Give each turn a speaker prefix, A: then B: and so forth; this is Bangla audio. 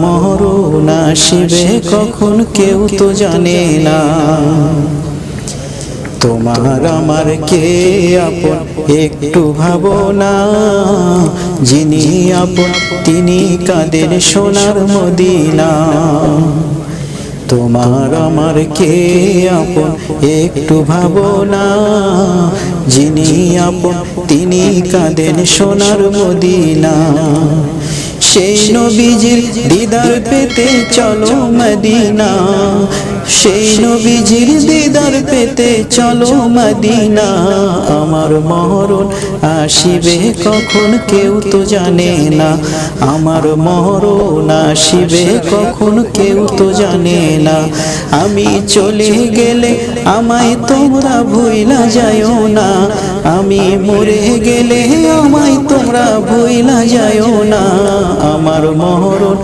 A: মরণ আসিবে কখন কেউ তো জানে না। তোমার আমার কে আপন একটু ভাবো না, যিনি আপন তিনি কাঁদেন সোনার মদিনা। তোমার আমার কে আপন একটু ভাবো না, যিনি আপন তিনি কাঁদেন সোনার মদিনা। সেই নবীজির দিদার পেতে চলো মদিনা, সেই নবীজির দিদার পেতে চলো মদিনা। আমার মরণ আসিবে কখন কেউ তো জানে না, আমার মরণ আসিবে কখন কেউ তো জানে না। আমি চলে গেলে আমায় তোমরা ভুইলা যায়ও না, আমি মরে গেলে আমায় তোমরা ভুইলা যায়ও না। আমার মরণ